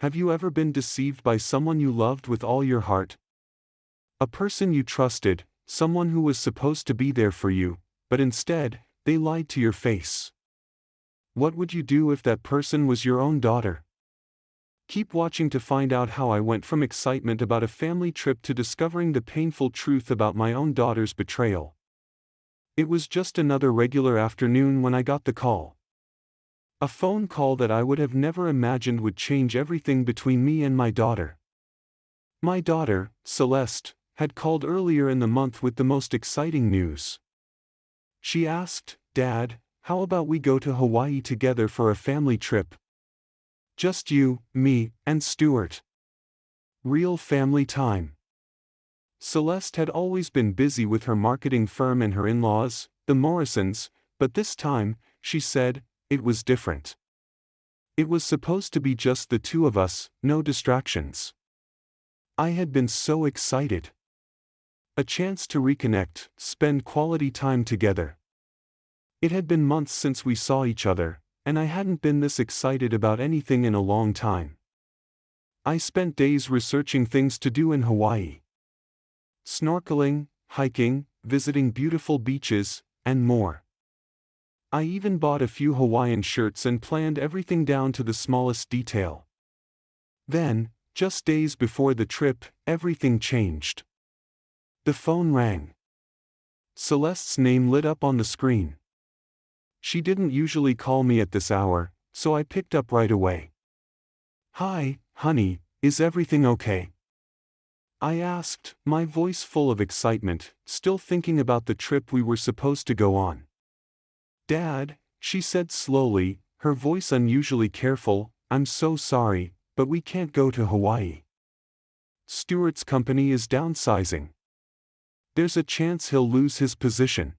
Have you ever been deceived by someone you loved with all your heart? A person you trusted, someone who was supposed to be there for you, but instead, they lied to your face. What would you do if that person was your own daughter? Keep watching to find out how I went from excitement about a family trip to discovering the painful truth about my own daughter's betrayal. It was just another regular afternoon when I got the call. A phone call that I would have never imagined would change everything between me and my daughter. My daughter, Celeste, had called earlier in the month with the most exciting news. She asked, "Dad, how about we go to Hawaii together for a family trip? Just you, me, and Stuart. Real family time." Celeste had always been busy with her marketing firm and her in-laws, the Morrisons, but this time, she said, it was different. It was supposed to be just the two of us, no distractions. I had been so excited. A chance to reconnect, spend quality time together. It had been months since we saw each other, and I hadn't been this excited about anything in a long time. I spent days researching things to do in Hawaii. Snorkeling, hiking, visiting beautiful beaches, and more. I even bought a few Hawaiian shirts and planned everything down to the smallest detail. Then, just days before the trip, everything changed. The phone rang. Celeste's name lit up on the screen. She didn't usually call me at this hour, so I picked up right away. "Hi, honey, is everything okay?" I asked, my voice full of excitement, still thinking about the trip we were supposed to go on. "Dad," she said slowly, her voice unusually careful, "I'm so sorry, but we can't go to Hawaii. Stuart's company is downsizing. There's a chance he'll lose his position.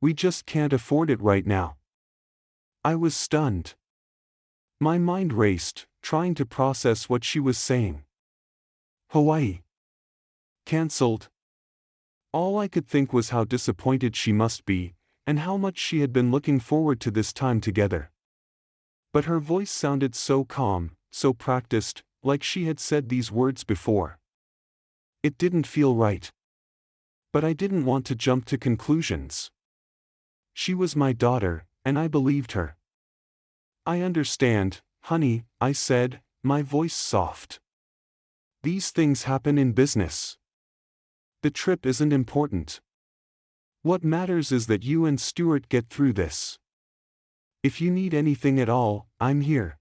We just can't afford it right now." I was stunned. My mind raced, trying to process what she was saying. Hawaii. Cancelled. All I could think was how disappointed she must be, and how much she had been looking forward to this time together. But her voice sounded so calm, so practiced, like she had said these words before. It didn't feel right. But I didn't want to jump to conclusions. She was my daughter, and I believed her. "I understand, honey," I said, my voice soft. "These things happen in business. The trip isn't important. What matters is that you and Stuart get through this. If you need anything at all, I'm here."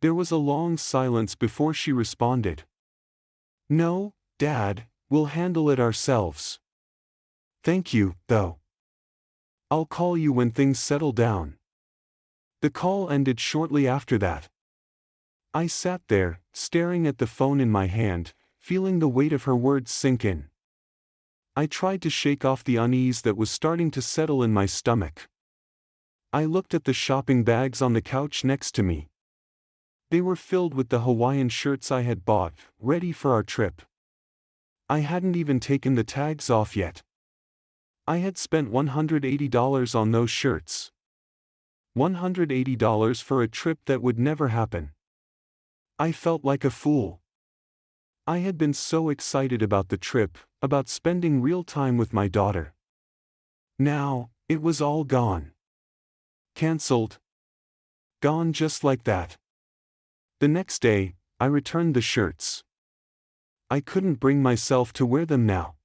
There was a long silence before she responded. "No, Dad, we'll handle it ourselves. Thank you, though. I'll call you when things settle down." The call ended shortly after that. I sat there, staring at the phone in my hand, feeling the weight of her words sink in. I tried to shake off the unease that was starting to settle in my stomach. I looked at the shopping bags on the couch next to me. They were filled with the Hawaiian shirts I had bought, ready for our trip. I hadn't even taken the tags off yet. I had spent $180 on those shirts. $180 for a trip that would never happen. I felt like a fool. I had been so excited about the trip, about spending real time with my daughter. Now, it was all gone. Cancelled. Gone just like that. The next day, I returned the shirts. I couldn't bring myself to wear them now.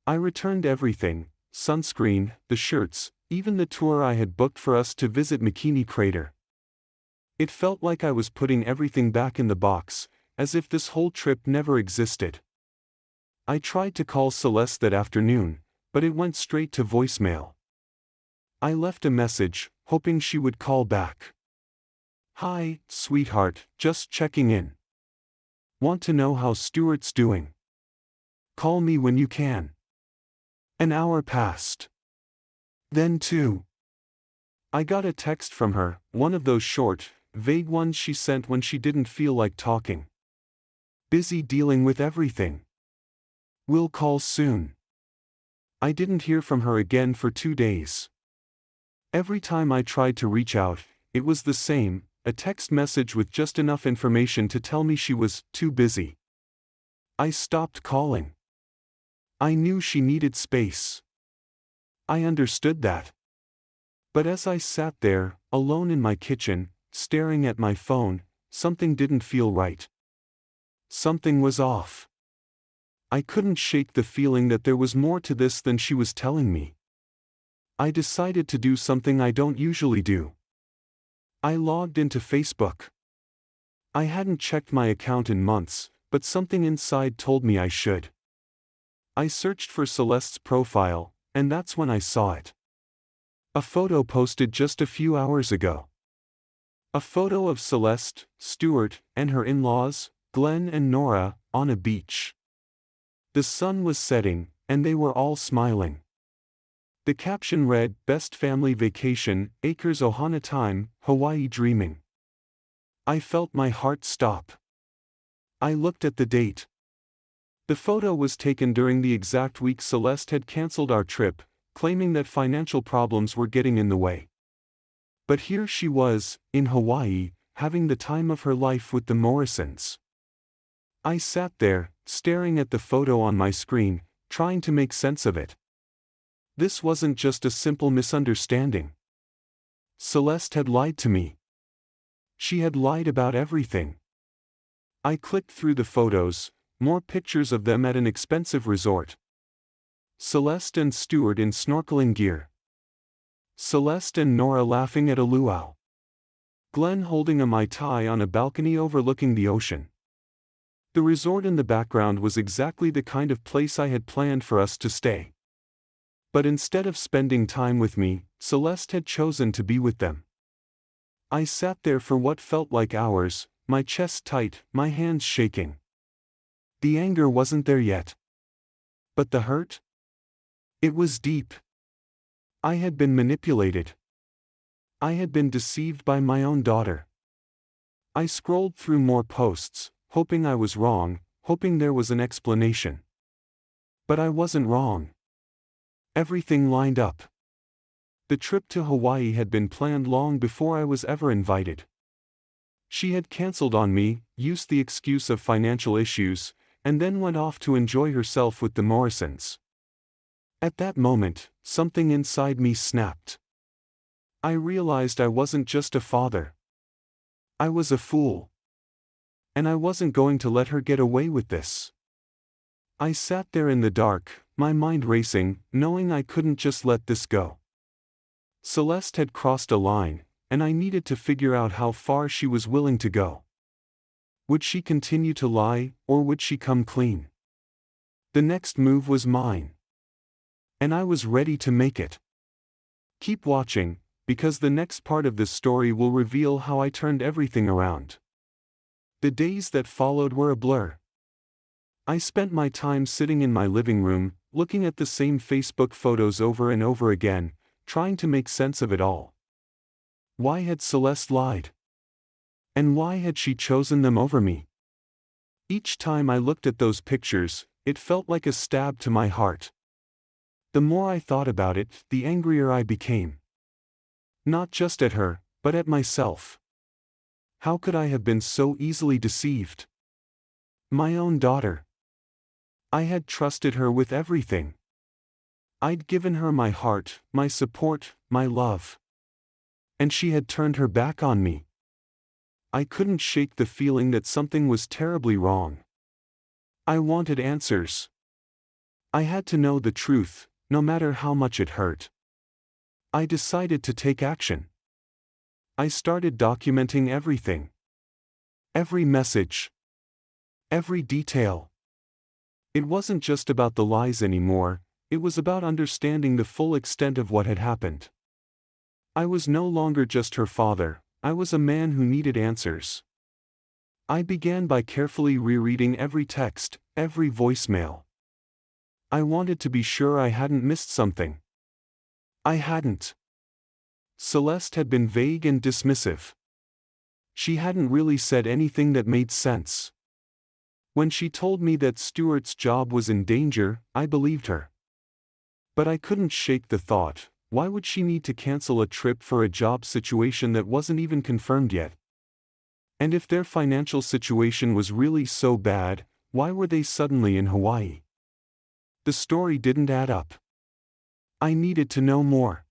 I returned everything, sunscreen, the shirts, even the tour I had booked for us to visit Makini Crater. It felt like I was putting everything back in the box, as if this whole trip never existed. I tried to call Celeste that afternoon, but it went straight to voicemail. I left a message, hoping she would call back. "Hi, sweetheart, just checking in. Want to know how Stuart's doing. Call me when you can." An hour passed. Then 2. I got a text from her, one of those short, vague ones she sent when she didn't feel like talking. "Busy dealing with everything. We'll call soon." I didn't hear from her again for 2 days. Every time I tried to reach out, it was the same, a text message with just enough information to tell me she was too busy. I stopped calling. I knew she needed space. I understood that. But as I sat there, alone in my kitchen, staring at my phone, something didn't feel right. Something was off. I couldn't shake the feeling that there was more to this than she was telling me. I decided to do something I don't usually do. I logged into Facebook. I hadn't checked my account in months, but something inside told me I should. I searched for Celeste's profile, and that's when I saw it. A photo posted just a few hours ago. A photo of Celeste, Stuart, and her in-laws, Glenn and Nora, on a beach. The sun was setting, and they were all smiling. The caption read, "Best family vacation, acres Ohana time, Hawaii dreaming." I felt my heart stop. I looked at the date. The photo was taken during the exact week Celeste had cancelled our trip, claiming that financial problems were getting in the way. But here she was, in Hawaii, having the time of her life with the Morrisons. I sat there, staring at the photo on my screen, trying to make sense of it. This wasn't just a simple misunderstanding. Celeste had lied to me. She had lied about everything. I clicked through the photos, more pictures of them at an expensive resort. Celeste and Stuart in snorkeling gear. Celeste and Nora laughing at a luau. Glenn holding a Mai Tai on a balcony overlooking the ocean. The resort in the background was exactly the kind of place I had planned for us to stay. But instead of spending time with me, Celeste had chosen to be with them. I sat there for what felt like hours, my chest tight, my hands shaking. The anger wasn't there yet. But the hurt? It was deep. I had been manipulated. I had been deceived by my own daughter. I scrolled through more posts, hoping I was wrong, hoping there was an explanation. But I wasn't wrong. Everything lined up. The trip to Hawaii had been planned long before I was ever invited. She had cancelled on me, used the excuse of financial issues, and then went off to enjoy herself with the Morrisons. At that moment, something inside me snapped. I realized I wasn't just a father. I was a fool. And I wasn't going to let her get away with this. I sat there in the dark, my mind racing, knowing I couldn't just let this go. Celeste had crossed a line, and I needed to figure out how far she was willing to go. Would she continue to lie, or would she come clean? The next move was mine. And I was ready to make it. Keep watching, because the next part of this story will reveal how I turned everything around. The days that followed were a blur. I spent my time sitting in my living room, looking at the same Facebook photos over and over again, trying to make sense of it all. Why had Celeste lied? And why had she chosen them over me? Each time I looked at those pictures, it felt like a stab to my heart. The more I thought about it, the angrier I became. Not just at her, but at myself. How could I have been so easily deceived? My own daughter. I had trusted her with everything. I'd given her my heart, my support, my love. And she had turned her back on me. I couldn't shake the feeling that something was terribly wrong. I wanted answers. I had to know the truth, no matter how much it hurt. I decided to take action. I started documenting everything. Every message. Every detail. It wasn't just about the lies anymore, it was about understanding the full extent of what had happened. I was no longer just her father, I was a man who needed answers. I began by carefully rereading every text, every voicemail. I wanted to be sure I hadn't missed something. I hadn't. Celeste had been vague and dismissive. She hadn't really said anything that made sense. When she told me that Stuart's job was in danger, I believed her. But I couldn't shake the thought, why would she need to cancel a trip for a job situation that wasn't even confirmed yet? And if their financial situation was really so bad, why were they suddenly in Hawaii? The story didn't add up. I needed to know more.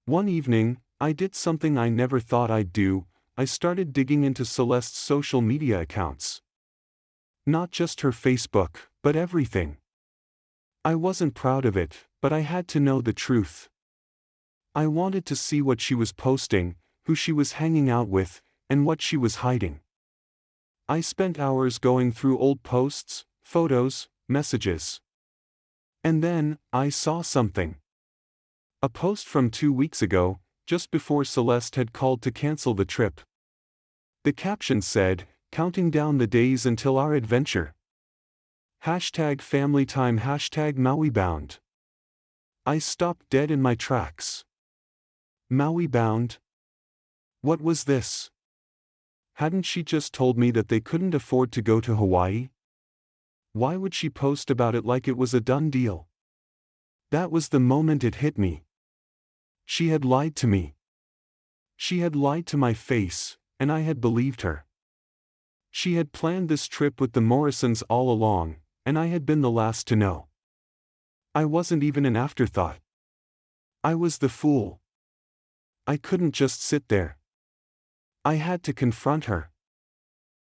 One evening, I did something I never thought I'd do. I started digging into Celeste's social media accounts. Not just her Facebook, but everything. I wasn't proud of it, but I had to know the truth. I wanted to see what she was posting, who she was hanging out with, and what she was hiding. I spent hours going through old posts, photos, messages. And then, I saw something. A post from 2 weeks ago, just before Celeste had called to cancel the trip. The caption said, "Counting down the days until our adventure. #FamilyTime #MauiBound." I stopped dead in my tracks. Maui bound? What was this? Hadn't she just told me that they couldn't afford to go to Hawaii? Why would she post about it like it was a done deal? That was the moment it hit me. She had lied to me. She had lied to my face, and I had believed her. She had planned this trip with the Morrisons all along, and I had been the last to know. I wasn't even an afterthought. I was the fool. I couldn't just sit there. I had to confront her.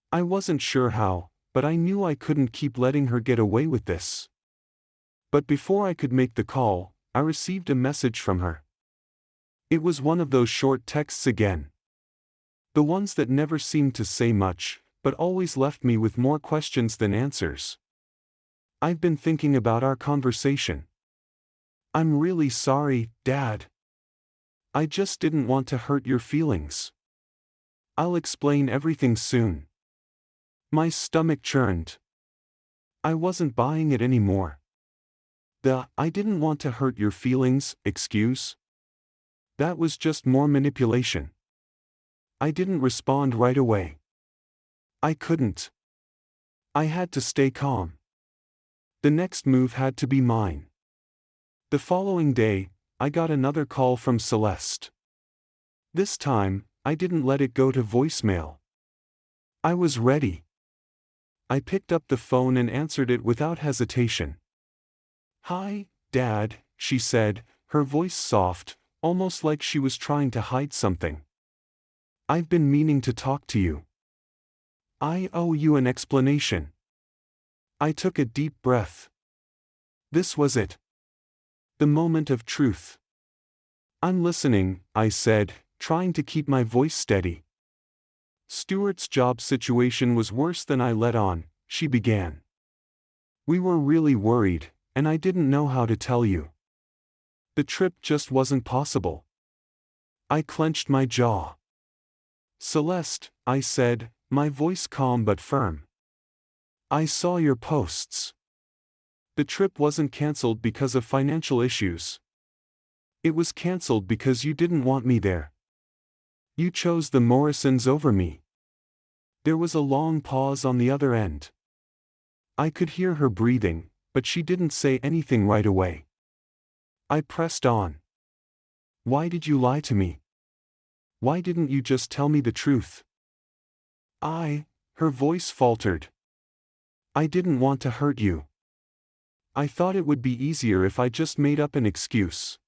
I wasn't sure how, but I knew I couldn't keep letting her get away with this. But before I could make the call, I received a message from her. It was one of those short texts again. The ones that never seemed to say much, but always left me with more questions than answers. "I've been thinking about our conversation. I'm really sorry, Dad. I just didn't want to hurt your feelings. I'll explain everything soon." My stomach churned. I wasn't buying it anymore. The "I didn't want to hurt your feelings" excuse? That was just more manipulation. I didn't respond right away. I couldn't. I had to stay calm. The next move had to be mine. The following day, I got another call from Celeste. This time, I didn't let it go to voicemail. I was ready. I picked up the phone and answered it without hesitation. "Hi, Dad," she said, her voice soft, almost like she was trying to hide something. "I've been meaning to talk to you. I owe you an explanation." I took a deep breath. This was it. The moment of truth. "I'm listening," I said, trying to keep my voice steady. "Stuart's job situation was worse than I let on," she began. "We were really worried, and I didn't know how to tell you. The trip just wasn't possible." I clenched my jaw. "Celeste," I said, my voice calm but firm. "I saw your posts. The trip wasn't cancelled because of financial issues. It was cancelled because you didn't want me there. You chose the Morrisons over me." There was a long pause on the other end. I could hear her breathing, but she didn't say anything right away. I pressed on. "Why did you lie to me? Why didn't you just tell me the truth?" Her voice faltered. "I didn't want to hurt you. I thought it would be easier if I just made up an excuse."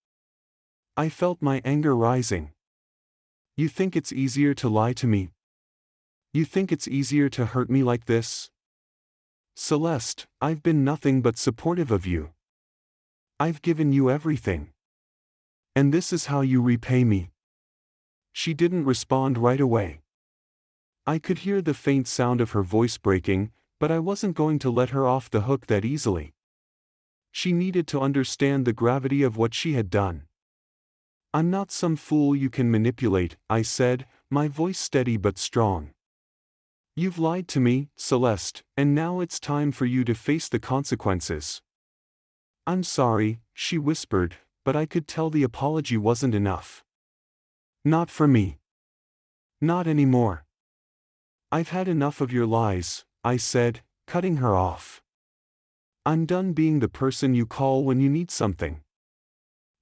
I felt my anger rising. "You think it's easier to lie to me? You think it's easier to hurt me like this? Celeste, I've been nothing but supportive of you. I've given you everything. And this is how you repay me?" She didn't respond right away. I could hear the faint sound of her voice breaking, but I wasn't going to let her off the hook that easily. She needed to understand the gravity of what she had done. "I'm not some fool you can manipulate," I said, my voice steady but strong. "You've lied to me, Celeste, and now it's time for you to face the consequences." "I'm sorry," she whispered, but I could tell the apology wasn't enough. "Not for me. Not anymore. I've had enough of your lies," I said, cutting her off. "I'm done being the person you call when you need something.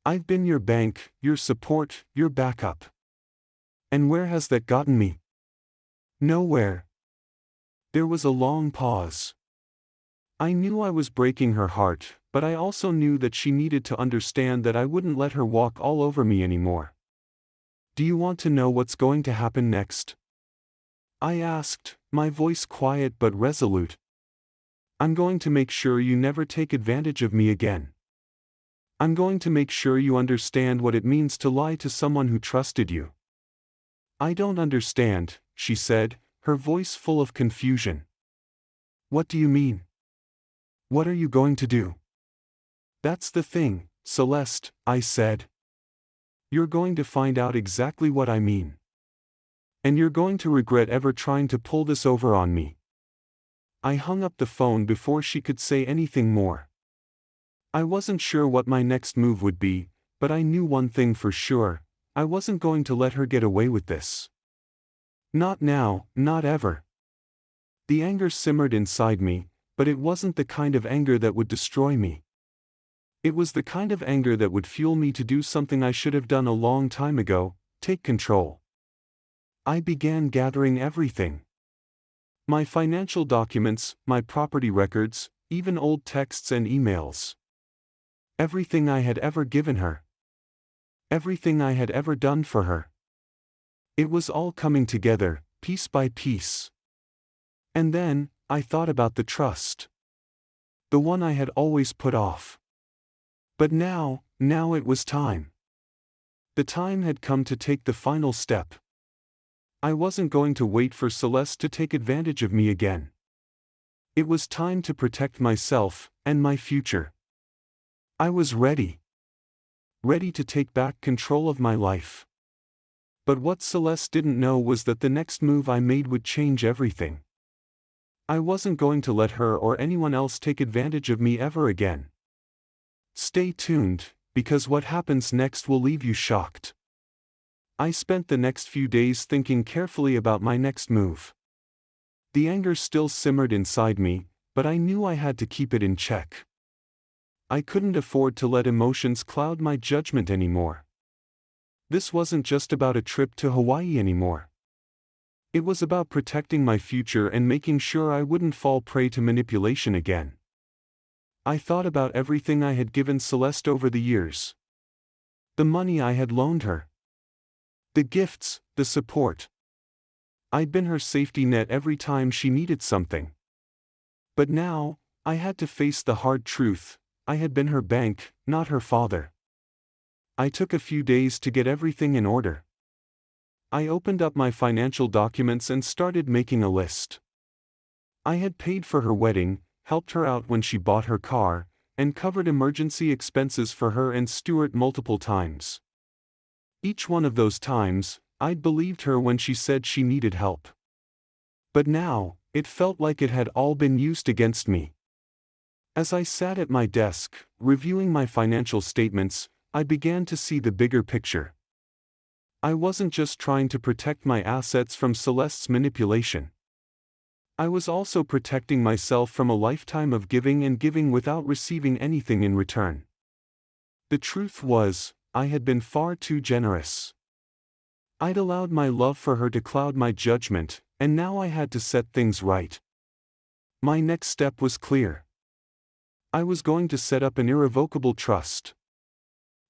I've been your bank, your support, your backup. And where has that gotten me? Nowhere. There was a long pause. I knew I was breaking her heart, but I also knew that she needed to understand that I wouldn't let her walk all over me anymore. Do you want to know what's going to happen next? I asked, my voice quiet but resolute. I'm going to make sure you never take advantage of me again. I'm going to make sure you understand what it means to lie to someone who trusted you. I don't understand, she said, her voice full of confusion. What do you mean? What are you going to do? That's the thing, Celeste, I said. You're going to find out exactly what I mean. And you're going to regret ever trying to pull this over on me. I hung up the phone before she could say anything more. I wasn't sure what my next move would be, but I knew one thing for sure, I wasn't going to let her get away with this. Not now, not ever. The anger simmered inside me, but it wasn't the kind of anger that would destroy me. It was the kind of anger that would fuel me to do something I should have done a long time ago, take control. I began gathering everything. My financial documents, my property records, even old texts and emails. Everything I had ever given her. Everything I had ever done for her. It was all coming together, piece by piece. And then, I thought about the trust. The one I had always put off. But now it was time. The time had come to take the final step. I wasn't going to wait for Celeste to take advantage of me again. It was time to protect myself, and my future. I was ready. Ready to take back control of my life. But what Celeste didn't know was that the next move I made would change everything. I wasn't going to let her or anyone else take advantage of me ever again. Stay tuned, because what happens next will leave you shocked. I spent the next few days thinking carefully about my next move. The anger still simmered inside me, but I knew I had to keep it in check. I couldn't afford to let emotions cloud my judgment anymore. This wasn't just about a trip to Hawaii anymore. It was about protecting my future and making sure I wouldn't fall prey to manipulation again. I thought about everything I had given Celeste over the years. The money I had loaned her. The gifts, the support. I'd been her safety net every time she needed something. But now, I had to face the hard truth, I had been her bank, not her father. I took a few days to get everything in order. I opened up my financial documents and started making a list. I had paid for her wedding, helped her out when she bought her car, and covered emergency expenses for her and Stuart multiple times. Each one of those times, I'd believed her when she said she needed help. But now, it felt like it had all been used against me. As I sat at my desk, reviewing my financial statements, I began to see the bigger picture. I wasn't just trying to protect my assets from Celeste's manipulation. I was also protecting myself from a lifetime of giving and giving without receiving anything in return. The truth was, I had been far too generous. I'd allowed my love for her to cloud my judgment, and now I had to set things right. My next step was clear. I was going to set up an irrevocable trust.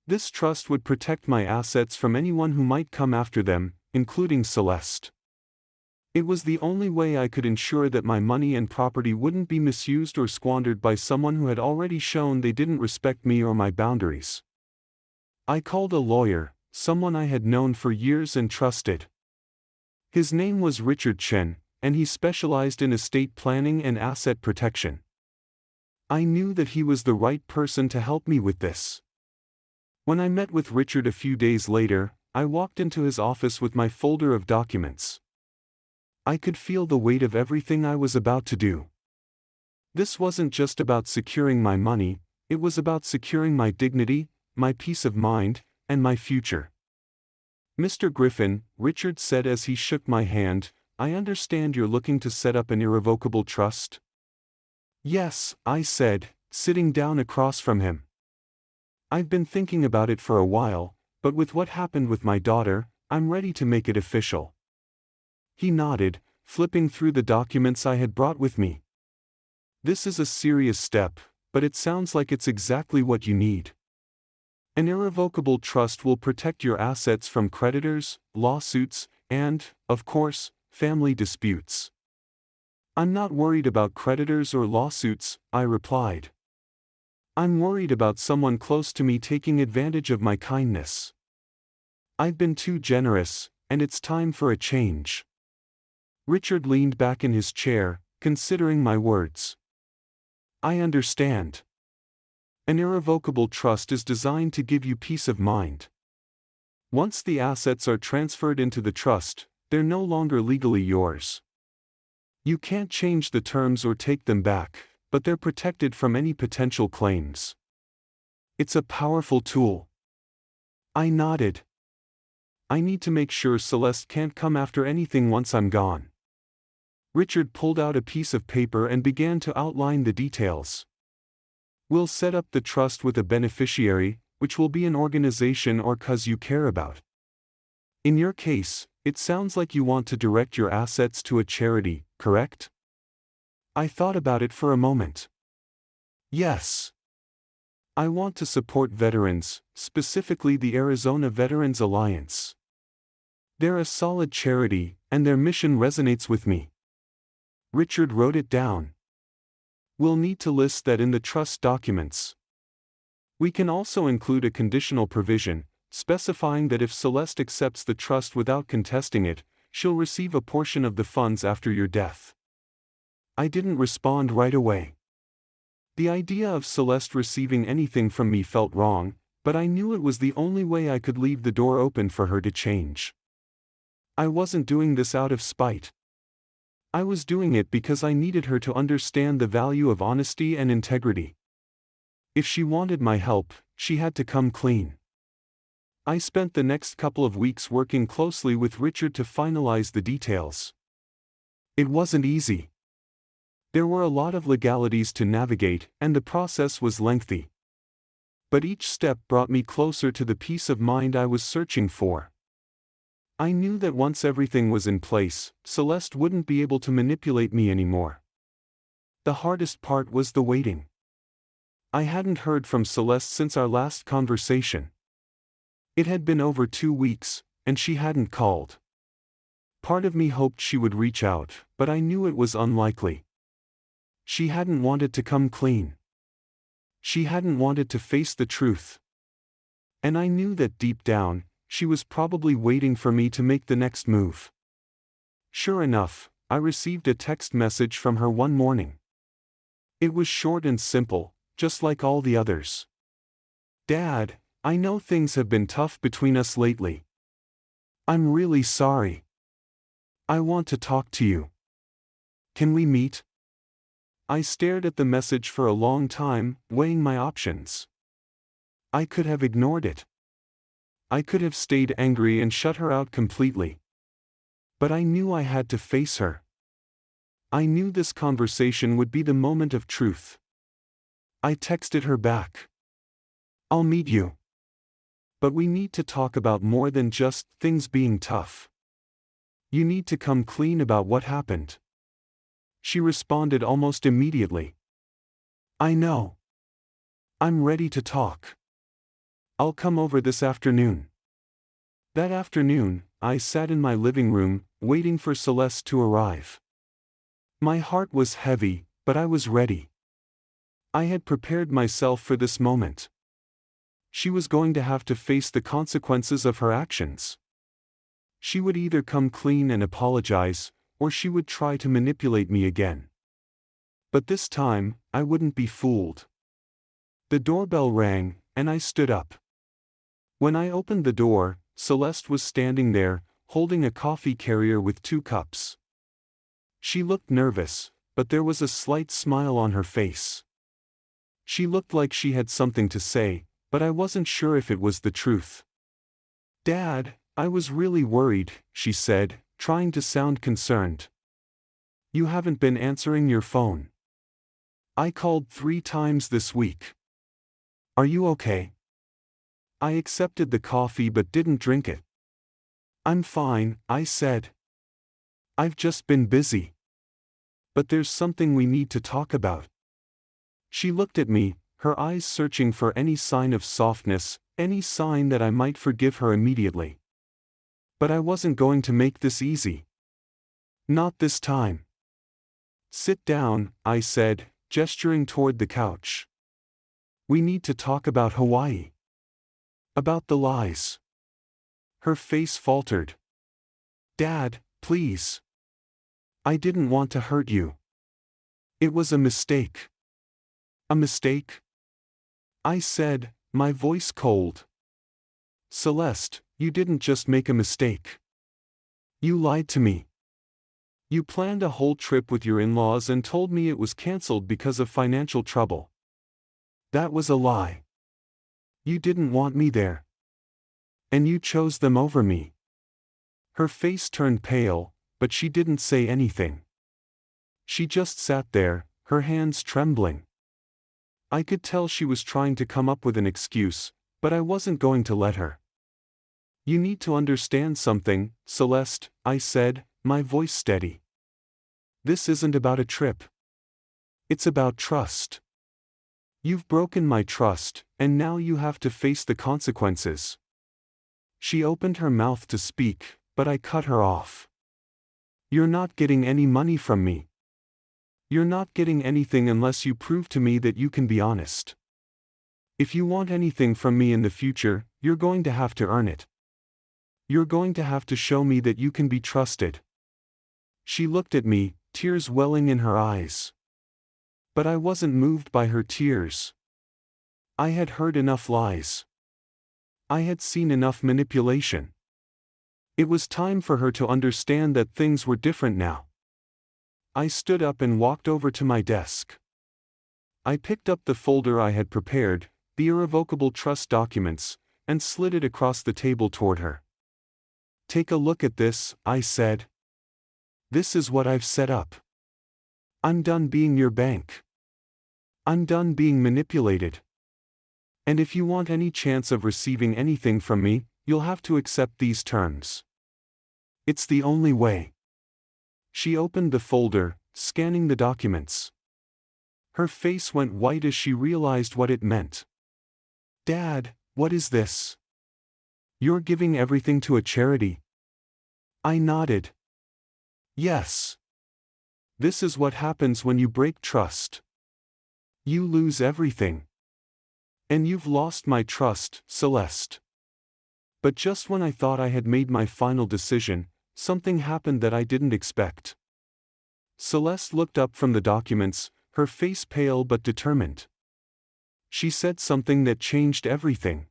This trust would protect my assets from anyone who might come after them, including Celeste. It was the only way I could ensure that my money and property wouldn't be misused or squandered by someone who had already shown they didn't respect me or my boundaries. I called a lawyer, someone I had known for years and trusted. His name was Richard Chen, and he specialized in estate planning and asset protection. I knew that he was the right person to help me with this. When I met with Richard a few days later, I walked into his office with my folder of documents. I could feel the weight of everything I was about to do. This wasn't just about securing my money, it was about securing my dignity, my peace of mind, and my future. Mr. Griffin, Richard said as he shook my hand, I understand you're looking to set up an irrevocable trust? Yes, I said, sitting down across from him. I've been thinking about it for a while, but with what happened with my daughter, I'm ready to make it official. He nodded, flipping through the documents I had brought with me. This is a serious step, but it sounds like it's exactly what you need. An irrevocable trust will protect your assets from creditors, lawsuits, and, of course, family disputes. I'm not worried about creditors or lawsuits, I replied. I'm worried about someone close to me taking advantage of my kindness. I've been too generous, and it's time for a change. Richard leaned back in his chair, considering my words. I understand. An irrevocable trust is designed to give you peace of mind. Once the assets are transferred into the trust, they're no longer legally yours. You can't change the terms or take them back, but they're protected from any potential claims. It's a powerful tool. I nodded. I need to make sure Celeste can't come after anything once I'm gone. Richard pulled out a piece of paper and began to outline the details. We'll set up the trust with a beneficiary, which will be an organization or cause you care about. In your case, it sounds like you want to direct your assets to a charity, correct? I thought about it for a moment. Yes. I want to support veterans, specifically the Arizona Veterans Alliance. They're a solid charity, and their mission resonates with me. Richard wrote it down. We'll need to list that in the trust documents. We can also include a conditional provision, specifying that if Celeste accepts the trust without contesting it, she'll receive a portion of the funds after your death. I didn't respond right away. The idea of Celeste receiving anything from me felt wrong, but I knew it was the only way I could leave the door open for her to change. I wasn't doing this out of spite. I was doing it because I needed her to understand the value of honesty and integrity. If she wanted my help, she had to come clean. I spent the next couple of weeks working closely with Richard to finalize the details. It wasn't easy. There were a lot of legalities to navigate, and the process was lengthy. But each step brought me closer to the peace of mind I was searching for. I knew that once everything was in place, Celeste wouldn't be able to manipulate me anymore. The hardest part was the waiting. I hadn't heard from Celeste since our last conversation. It had been over 2 weeks, and she hadn't called. Part of me hoped she would reach out, but I knew it was unlikely. She hadn't wanted to come clean. She hadn't wanted to face the truth. And I knew that deep down, she was probably waiting for me to make the next move. Sure enough, I received a text message from her one morning. It was short and simple, just like all the others. Dad, I know things have been tough between us lately. I'm really sorry. I want to talk to you. Can we meet? I stared at the message for a long time, weighing my options. I could have ignored it. I could have stayed angry and shut her out completely. But I knew I had to face her. I knew this conversation would be the moment of truth. I texted her back. I'll meet you. But we need to talk about more than just things being tough. You need to come clean about what happened. She responded almost immediately. I know. I'm ready to talk. I'll come over this afternoon. That afternoon, I sat in my living room, waiting for Celeste to arrive. My heart was heavy, but I was ready. I had prepared myself for this moment. She was going to have to face the consequences of her actions. She would either come clean and apologize, or she would try to manipulate me again. But this time, I wouldn't be fooled. The doorbell rang, and I stood up. When I opened the door, Celeste was standing there, holding a coffee carrier with 2 cups. She looked nervous, but there was a slight smile on her face. She looked like she had something to say, but I wasn't sure if it was the truth. Dad, I was really worried, she said, trying to sound concerned. You haven't been answering your phone. I called 3 times this week. Are you okay? I accepted the coffee but didn't drink it. I'm fine, I said. I've just been busy. But there's something we need to talk about. She looked at me, her eyes searching for any sign of softness, any sign that I might forgive her immediately. But I wasn't going to make this easy. Not this time. Sit down, I said, gesturing toward the couch. We need to talk about Hawaii. About the lies. Her face faltered. Dad, please. I didn't want to hurt you. It was a mistake. A mistake? I said, my voice cold. Celeste, you didn't just make a mistake. You lied to me. You planned a whole trip with your in-laws and told me it was cancelled because of financial trouble. That was a lie. You didn't want me there. And you chose them over me. Her face turned pale, but she didn't say anything. She just sat there, her hands trembling. I could tell she was trying to come up with an excuse, but I wasn't going to let her. You need to understand something, Celeste, I said, my voice steady. This isn't about a trip. It's about trust. You've broken my trust, and now you have to face the consequences. She opened her mouth to speak, but I cut her off. You're not getting any money from me. You're not getting anything unless you prove to me that you can be honest. If you want anything from me in the future, you're going to have to earn it. You're going to have to show me that you can be trusted. She looked at me, tears welling in her eyes. But I wasn't moved by her tears. I had heard enough lies. I had seen enough manipulation. It was time for her to understand that things were different now. I stood up and walked over to my desk. I picked up the folder I had prepared, the irrevocable trust documents, and slid it across the table toward her. Take a look at this, I said. This is what I've set up. I'm done being your bank. I'm done being manipulated. And if you want any chance of receiving anything from me, you'll have to accept these terms. It's the only way. She opened the folder, scanning the documents. Her face went white as she realized what it meant. Dad, what is this? You're giving everything to a charity? I nodded. Yes. This is what happens when you break trust. You lose everything. And you've lost my trust, Celeste. But just when I thought I had made my final decision, something happened that I didn't expect. Celeste looked up from the documents, her face pale but determined. She said something that changed everything.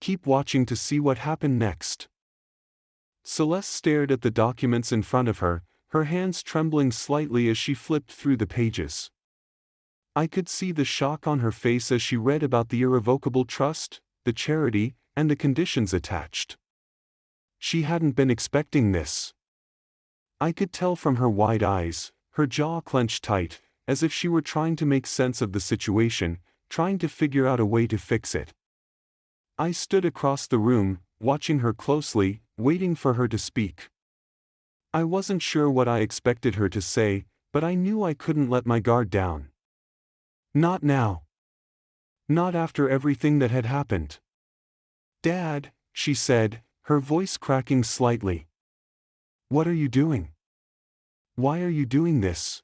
Keep watching to see what happened next. Celeste stared at the documents in front of her, her hands trembling slightly as she flipped through the pages. I could see the shock on her face as she read about the irrevocable trust, the charity, and the conditions attached. She hadn't been expecting this. I could tell from her wide eyes, her jaw clenched tight, as if she were trying to make sense of the situation, trying to figure out a way to fix it. I stood across the room, watching her closely, waiting for her to speak. I wasn't sure what I expected her to say, but I knew I couldn't let my guard down. Not now. Not after everything that had happened. Dad, she said, her voice cracking slightly. What are you doing? Why are you doing this?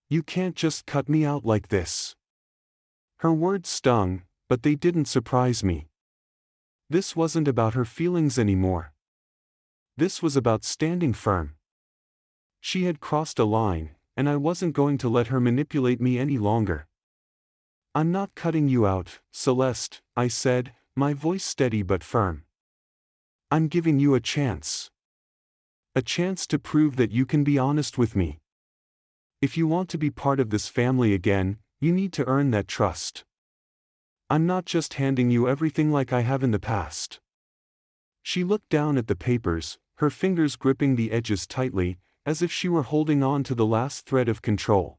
You can't just cut me out like this. Her words stung, but they didn't surprise me. This wasn't about her feelings anymore. This was about standing firm. She had crossed a line, and I wasn't going to let her manipulate me any longer. I'm not cutting you out, Celeste, I said, my voice steady but firm. I'm giving you a chance. A chance to prove that you can be honest with me. If you want to be part of this family again, you need to earn that trust. I'm not just handing you everything like I have in the past. She looked down at the papers, her fingers gripping the edges tightly, as if she were holding on to the last thread of control.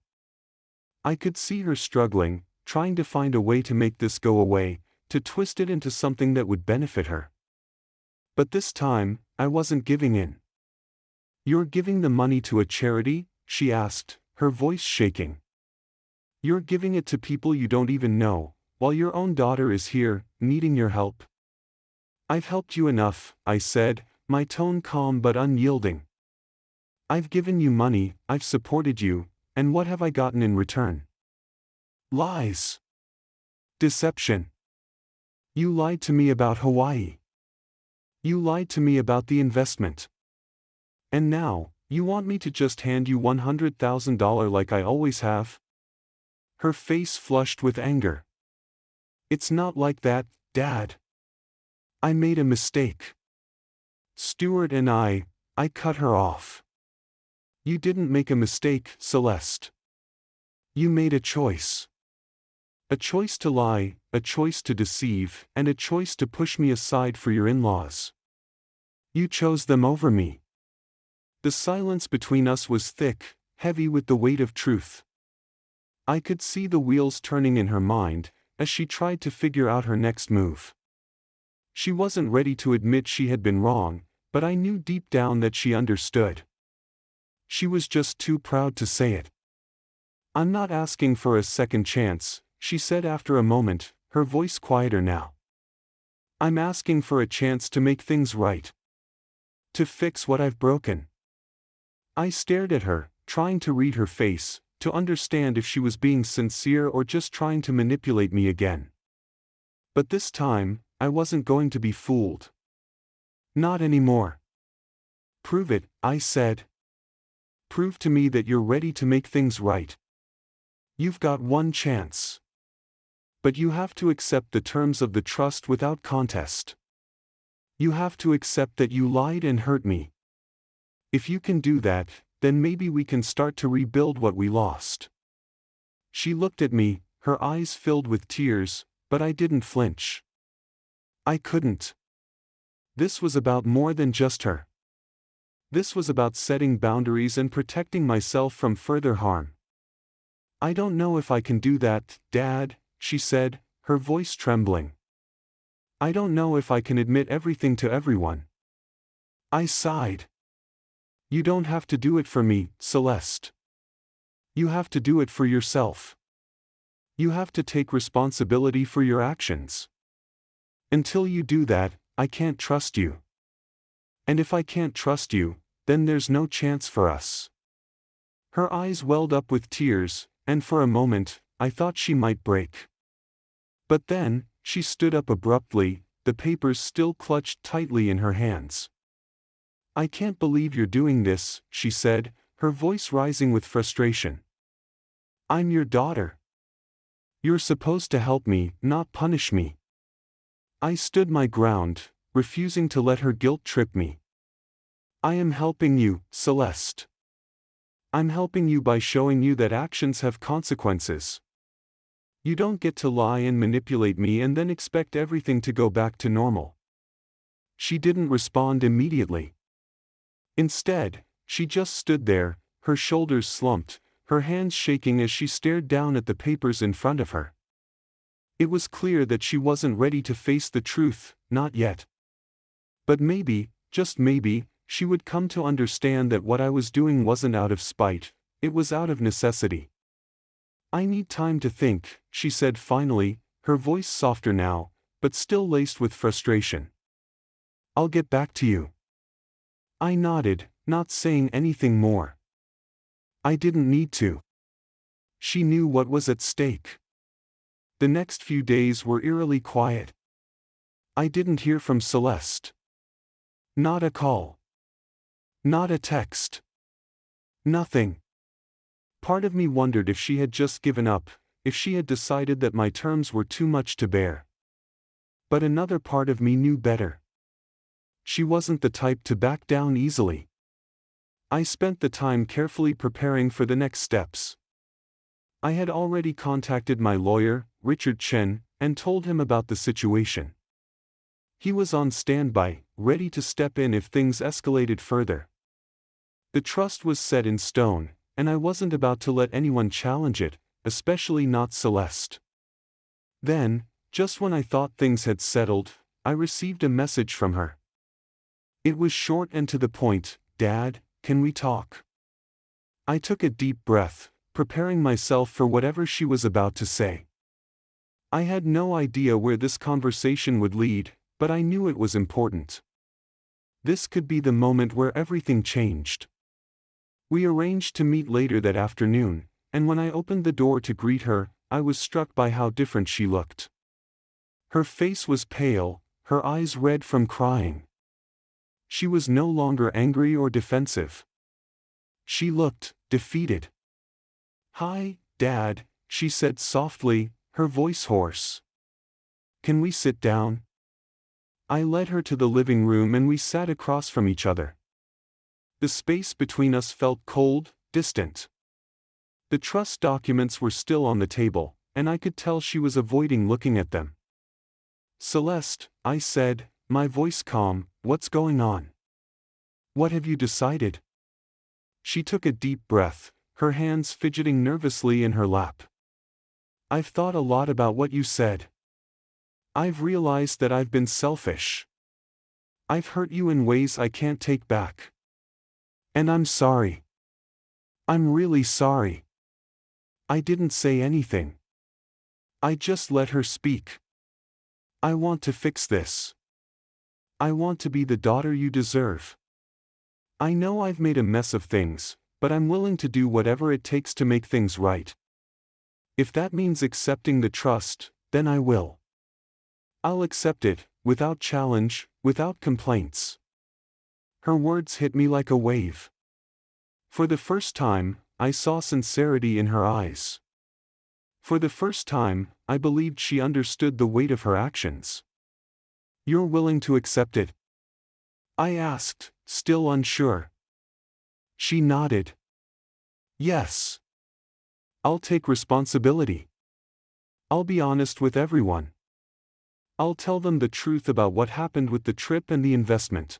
I could see her struggling, trying to find a way to make this go away, to twist it into something that would benefit her. But this time, I wasn't giving in. "You're giving the money to a charity?" she asked, her voice shaking. "You're giving it to people you don't even know, while your own daughter is here, needing your help?" "I've helped you enough," I said, my tone calm but unyielding. "I've given you money, I've supported you, and what have I gotten in return?" "Lies. Deception. You lied to me about Hawaii. You lied to me about the investment. And now, you want me to just hand you $100,000 like I always have?" Her face flushed with anger. "It's not like that, Dad. I made a mistake." "Stuart and I cut her off." "You didn't make a mistake, Celeste. You made a choice. A choice to lie, a choice to deceive, and a choice to push me aside for your in-laws. You chose them over me." The silence between us was thick, heavy with the weight of truth. I could see the wheels turning in her mind, as she tried to figure out her next move. She wasn't ready to admit she had been wrong, but I knew deep down that she understood. She was just too proud to say it. "I'm not asking for a second chance," she said after a moment, her voice quieter now. "I'm asking for a chance to make things right. To fix what I've broken." I stared at her, trying to read her face, to understand if she was being sincere or just trying to manipulate me again. But this time, I wasn't going to be fooled. Not anymore. "Prove it," I said. "Prove to me that you're ready to make things right. You've got one chance. But you have to accept the terms of the trust without contest. You have to accept that you lied and hurt me. If you can do that, then maybe we can start to rebuild what we lost." She looked at me, her eyes filled with tears, but I didn't flinch. I couldn't. This was about more than just her. This was about setting boundaries and protecting myself from further harm. "I don't know if I can do that, Dad," she said, her voice trembling. "I don't know if I can admit everything to everyone." I sighed. "You don't have to do it for me, Celeste. You have to do it for yourself. You have to take responsibility for your actions. Until you do that, I can't trust you. And if I can't trust you, then there's no chance for us." Her eyes welled up with tears, and for a moment, I thought she might break. But then, she stood up abruptly, the papers still clutched tightly in her hands. "I can't believe you're doing this," she said, her voice rising with frustration. "I'm your daughter. You're supposed to help me, not punish me." I stood my ground, refusing to let her guilt trip me. "I am helping you, Celeste. I'm helping you by showing you that actions have consequences. You don't get to lie and manipulate me and then expect everything to go back to normal." She didn't respond immediately. Instead, she just stood there, her shoulders slumped, her hands shaking as she stared down at the papers in front of her. It was clear that she wasn't ready to face the truth, not yet. But maybe, just maybe, she would come to understand that what I was doing wasn't out of spite, it was out of necessity. "I need time to think," she said finally, her voice softer now, but still laced with frustration. "I'll get back to you." I nodded, not saying anything more. I didn't need to. She knew what was at stake. The next few days were eerily quiet. I didn't hear from Celeste. Not a call. Not a text. Nothing. Part of me wondered if she had just given up, if she had decided that my terms were too much to bear. But another part of me knew better. She wasn't the type to back down easily. I spent the time carefully preparing for the next steps. I had already contacted my lawyer, Richard Chen, and told him about the situation. He was on standby, ready to step in if things escalated further. The trust was set in stone, and I wasn't about to let anyone challenge it, especially not Celeste. Then, just when I thought things had settled, I received a message from her. It was short and to the point. "Dad, can we talk? I took a deep breath, preparing myself for whatever she was about to say. I had no idea where this conversation would lead, but I knew it was important. This could be the moment where everything changed. We arranged to meet later that afternoon, and when I opened the door to greet her, I was struck by how different she looked. Her face was pale, her eyes red from crying. She was no longer angry or defensive. She looked defeated. "Hi, Dad," she said softly, her voice hoarse. "Can we sit down?" I led her to the living room and we sat across from each other. The space between us felt cold, distant. The trust documents were still on the table, and I could tell she was avoiding looking at them. "Celeste," I said, my voice calm, "what's going on? What have you decided?" She took a deep breath, her hands fidgeting nervously in her lap. "I've thought a lot about what you said. I've realized that I've been selfish. I've hurt you in ways I can't take back. And I'm sorry. I'm really sorry." I didn't say anything. I just let her speak. "I want to fix this. I want to be the daughter you deserve. I know I've made a mess of things, but I'm willing to do whatever it takes to make things right. If that means accepting the trust, then I will. I'll accept it, without challenge, without complaints." Her words hit me like a wave. For the first time, I saw sincerity in her eyes. For the first time, I believed she understood the weight of her actions. "You're willing to accept it?" I asked, still unsure. She nodded. "Yes. I'll take responsibility. I'll be honest with everyone. I'll tell them the truth about what happened with the trip and the investment.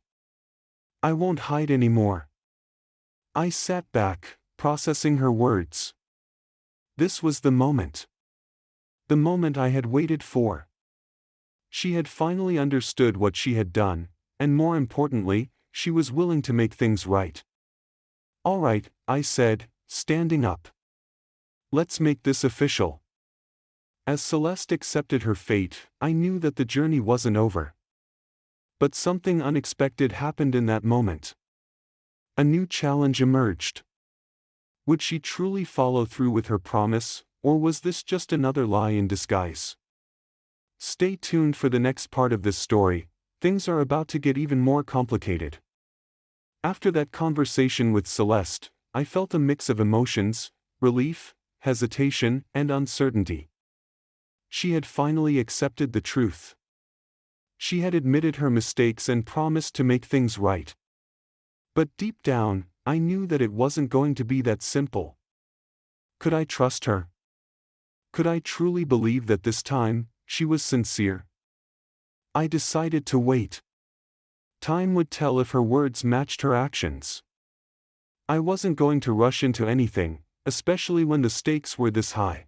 I won't hide anymore." I sat back, processing her words. This was the moment. The moment I had waited for. She had finally understood what she had done, and more importantly, she was willing to make things right. "All right," I said, standing up. "Let's make this official." As Celeste accepted her fate, I knew that the journey wasn't over. But something unexpected happened in that moment. A new challenge emerged. Would she truly follow through with her promise, or was this just another lie in disguise? Stay tuned for the next part of this story. Things are about to get even more complicated. After that conversation with Celeste, I felt a mix of emotions: relief, hesitation, and uncertainty. She had finally accepted the truth. She had admitted her mistakes and promised to make things right. But deep down, I knew that it wasn't going to be that simple. Could I trust her? Could I truly believe that this time, she was sincere? I decided to wait. Time would tell if her words matched her actions. I wasn't going to rush into anything, especially when the stakes were this high.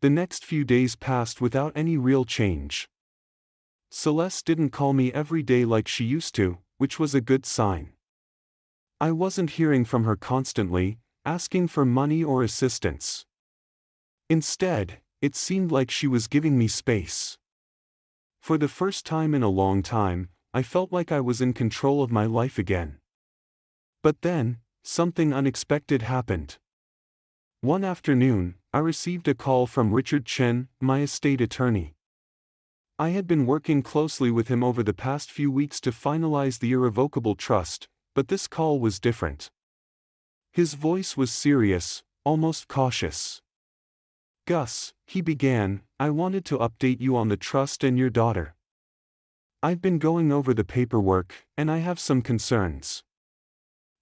The next few days passed without any real change. Celeste didn't call me every day like she used to, which was a good sign. I wasn't hearing from her constantly, asking for money or assistance. Instead, it seemed like she was giving me space. For the first time in a long time, I felt like I was in control of my life again. But then, something unexpected happened. One afternoon, I received a call from Richard Chen, my estate attorney. I had been working closely with him over the past few weeks to finalize the irrevocable trust, but this call was different. His voice was serious, almost cautious. "Gus," he began, "I wanted to update you on the trust and your daughter. I've been going over the paperwork, and I have some concerns.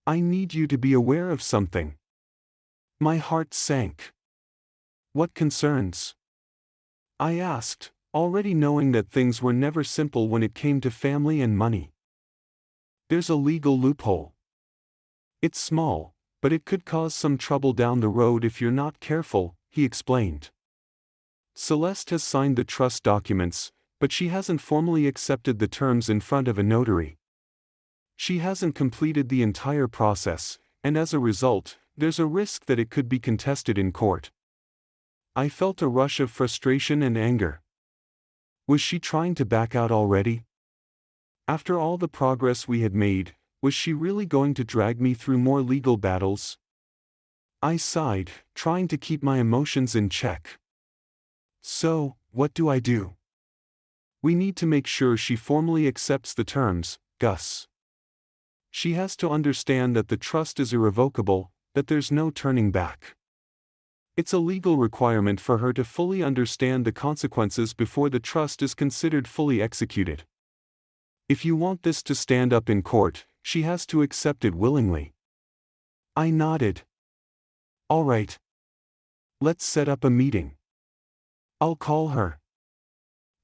I need you to be aware of something." My heart sank. "What concerns?" I asked, already knowing that things were never simple when it came to family and money. "There's a legal loophole. It's small, but it could cause some trouble down the road if you're not careful," he explained. "Celeste has signed the trust documents, but she hasn't formally accepted the terms in front of a notary. She hasn't completed the entire process, and as a result, there's a risk that it could be contested in court. I felt a rush of frustration and anger. Was she trying to back out already? After all the progress we had made, was she really going to drag me through more legal battles? I sighed, trying to keep my emotions in check. So, what do I do? We need to make sure she formally accepts the terms, Gus. She has to understand that the trust is irrevocable, that there's no turning back. It's a legal requirement for her to fully understand the consequences before the trust is considered fully executed. If you want this to stand up in court, she has to accept it willingly. I nodded. All right. Let's set up a meeting. I'll call her.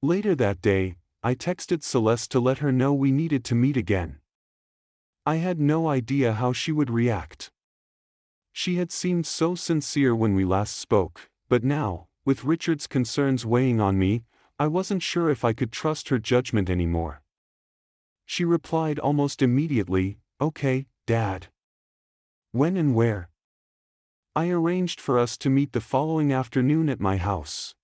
Later that day, I texted Celeste to let her know we needed to meet again. I had no idea how she would react. She had seemed so sincere when we last spoke, but now, with Richard's concerns weighing on me, I wasn't sure if I could trust her judgment anymore. She replied almost immediately, "Okay, Dad." When and where? I arranged for us to meet the following afternoon at my house.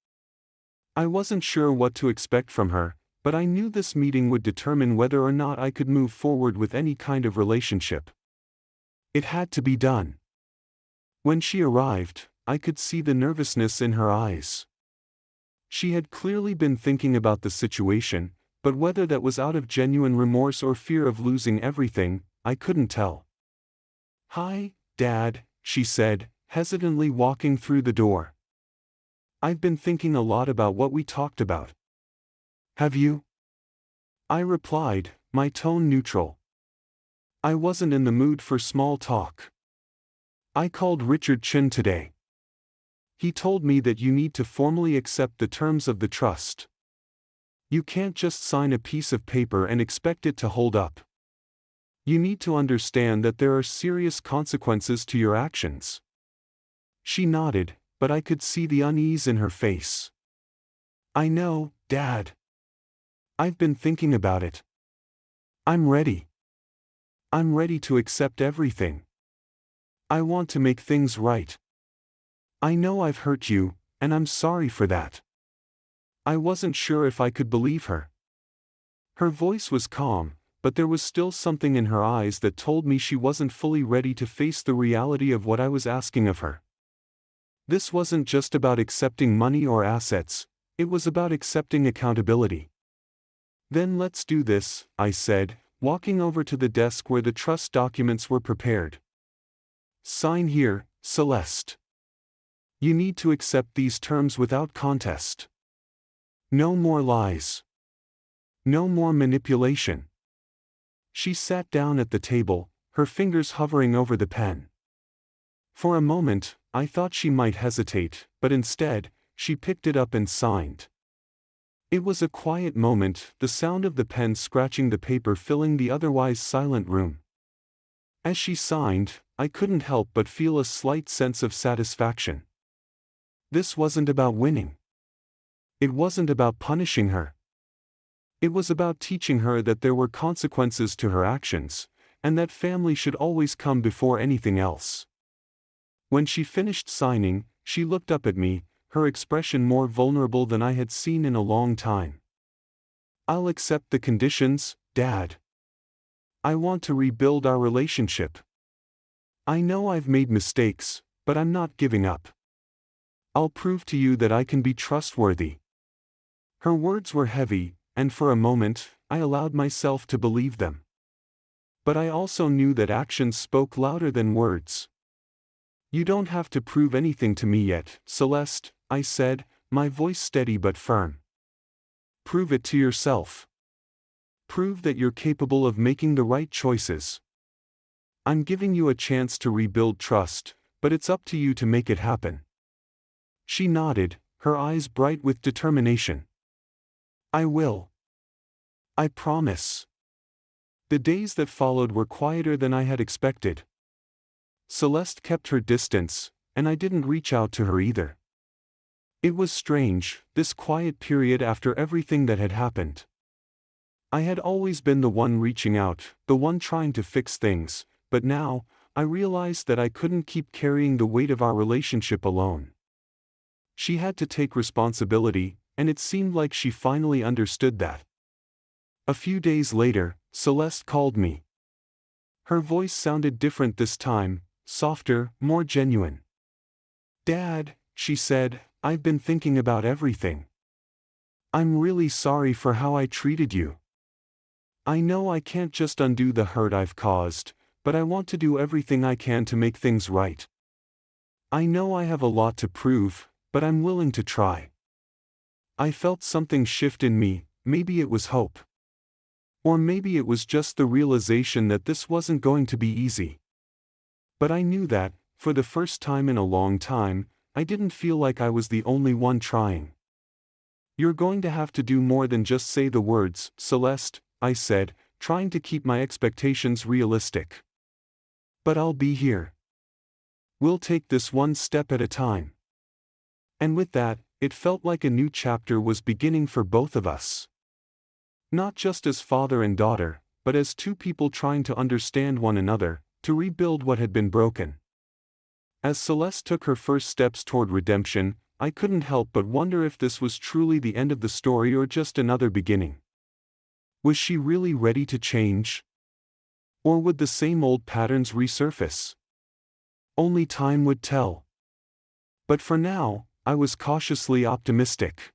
I wasn't sure what to expect from her, but I knew this meeting would determine whether or not I could move forward with any kind of relationship. It had to be done. When she arrived, I could see the nervousness in her eyes. She had clearly been thinking about the situation, but whether that was out of genuine remorse or fear of losing everything, I couldn't tell. "Hi, Dad," she said, hesitantly walking through the door. "I've been thinking a lot about what we talked about." "Have you?" I replied, my tone neutral. I wasn't in the mood for small talk. "I called Richard Chin today. He told me that you need to formally accept the terms of the trust. You can't just sign a piece of paper and expect it to hold up. You need to understand that there are serious consequences to your actions." She nodded, but I could see the unease in her face. "I know, Dad. I've been thinking about it. I'm ready. I'm ready to accept everything. I want to make things right. I know I've hurt you, and I'm sorry for that." I wasn't sure if I could believe her. Her voice was calm, but there was still something in her eyes that told me she wasn't fully ready to face the reality of what I was asking of her. This wasn't just about accepting money or assets, it was about accepting accountability. "Then let's do this," I said, walking over to the desk where the trust documents were prepared. "Sign here, Celeste. You need to accept these terms without contest. No more lies. No more manipulation." She sat down at the table, her fingers hovering over the pen. For a moment, I thought she might hesitate, but instead, she picked it up and signed. It was a quiet moment, the sound of the pen scratching the paper filling the otherwise silent room. As she signed, I couldn't help but feel a slight sense of satisfaction. This wasn't about winning. It wasn't about punishing her. It was about teaching her that there were consequences to her actions, and that family should always come before anything else. When she finished signing, she looked up at me, her expression more vulnerable than I had seen in a long time. "I'll accept the conditions, Dad. I want to rebuild our relationship. I know I've made mistakes, but I'm not giving up. I'll prove to you that I can be trustworthy." Her words were heavy, and for a moment, I allowed myself to believe them. But I also knew that actions spoke louder than words. "You don't have to prove anything to me yet, Celeste," I said, my voice steady but firm. "Prove it to yourself. Prove that you're capable of making the right choices. I'm giving you a chance to rebuild trust, but it's up to you to make it happen." She nodded, her eyes bright with determination. "I will. I promise." The days that followed were quieter than I had expected. Celeste kept her distance, and I didn't reach out to her either. It was strange, this quiet period after everything that had happened. I had always been the one reaching out, the one trying to fix things, but now, I realized that I couldn't keep carrying the weight of our relationship alone. She had to take responsibility, and it seemed like she finally understood that. A few days later, Celeste called me. Her voice sounded different this time, softer, more genuine. "Dad," she said, "I've been thinking about everything. I'm really sorry for how I treated you. I know I can't just undo the hurt I've caused, but I want to do everything I can to make things right. I know I have a lot to prove, but I'm willing to try." I felt something shift in me, maybe it was hope. Or maybe it was just the realization that this wasn't going to be easy. But I knew that, for the first time in a long time, I didn't feel like I was the only one trying. "You're going to have to do more than just say the words, Celeste," I said, trying to keep my expectations realistic. "But I'll be here. We'll take this one step at a time." And with that, it felt like a new chapter was beginning for both of us. Not just as father and daughter, but as two people trying to understand one another, to rebuild what had been broken. As Celeste took her first steps toward redemption, I couldn't help but wonder if this was truly the end of the story or just another beginning. Was she really ready to change? Or would the same old patterns resurface? Only time would tell. But for now, I was cautiously optimistic.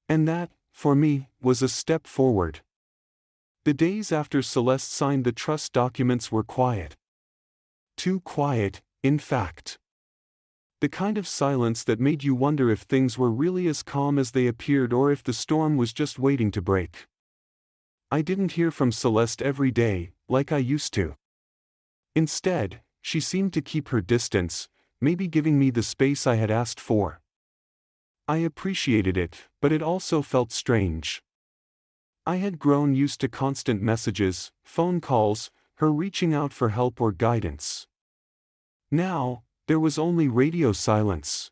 And that, for me, was a step forward. The days after Celeste signed the trust documents were quiet. Too quiet, in fact. The kind of silence that made you wonder if things were really as calm as they appeared or if the storm was just waiting to break. I didn't hear from Celeste every day, like I used to. Instead, she seemed to keep her distance, maybe giving me the space I had asked for. I appreciated it, but it also felt strange. I had grown used to constant messages, phone calls, her reaching out for help or guidance. Now, there was only radio silence.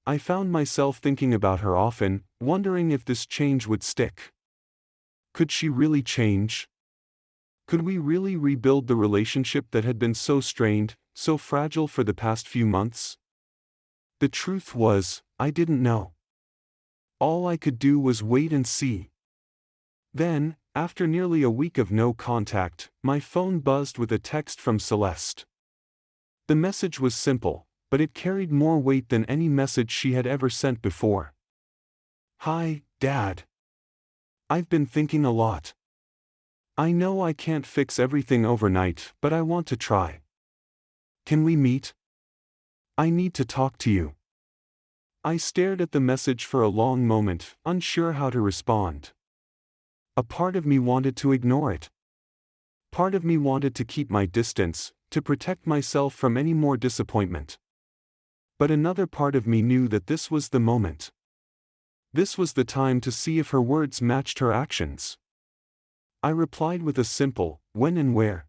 I found myself thinking about her often, wondering if this change would stick. Could she really change? Could we really rebuild the relationship that had been so strained, so fragile for the past few months? The truth was, I didn't know. All I could do was wait and see. Then, after nearly a week of no contact, my phone buzzed with a text from Celeste. The message was simple, but it carried more weight than any message she had ever sent before. "Hi, Dad. I've been thinking a lot. I know I can't fix everything overnight, but I want to try. Can we meet? I need to talk to you." I stared at the message for a long moment, unsure how to respond. A part of me wanted to ignore it. Part of me wanted to keep my distance, to protect myself from any more disappointment. But another part of me knew that this was the moment. This was the time to see if her words matched her actions. I replied with a simple, "When and where?"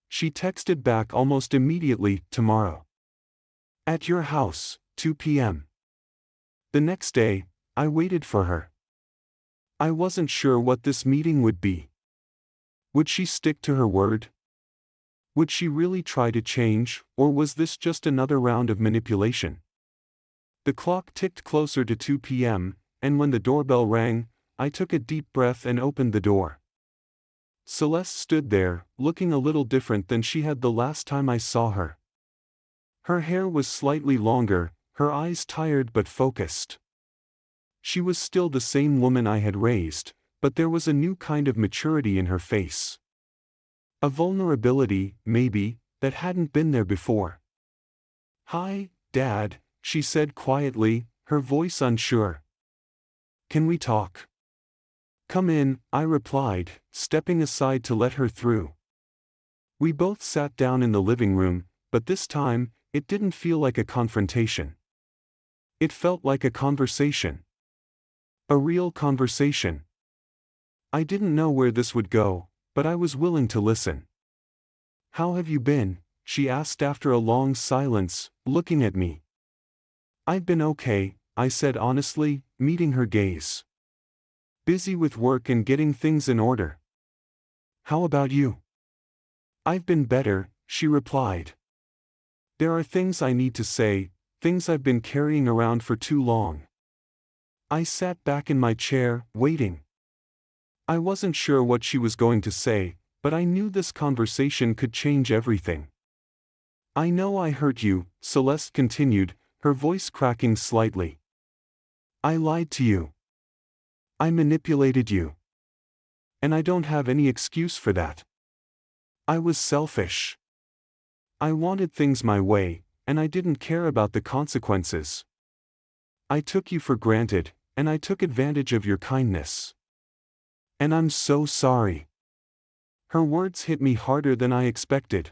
She texted back almost immediately, "Tomorrow. At your house, 2 p.m. The next day, I waited for her. I wasn't sure what this meeting would be. Would she stick to her word? Would she really try to change, or was this just another round of manipulation? The clock ticked closer to 2 p.m., and when the doorbell rang, I took a deep breath and opened the door. Celeste stood there, looking a little different than she had the last time I saw her. Her hair was slightly longer, her eyes tired but focused. She was still the same woman I had raised, but there was a new kind of maturity in her face. A vulnerability, maybe, that hadn't been there before. "Hi, Dad," she said quietly, her voice unsure. "Can we talk?" "Come in," I replied, stepping aside to let her through. We both sat down in the living room, but this time, it didn't feel like a confrontation. It felt like a conversation. A real conversation. I didn't know where this would go, but I was willing to listen. "How have you been?" she asked after a long silence, looking at me. "I've been okay," I said honestly, meeting her gaze. Busy with work and getting things in order. How about you? I've been better, she replied. There are things I need to say, things I've been carrying around for too long. I sat back in my chair, waiting. I wasn't sure what she was going to say, but I knew this conversation could change everything. I know I hurt you, Celeste continued, her voice cracking slightly. I lied to you. I manipulated you. And I don't have any excuse for that. I was selfish. I wanted things my way, and I didn't care about the consequences. I took you for granted, and I took advantage of your kindness. And I'm so sorry. Her words hit me harder than I expected.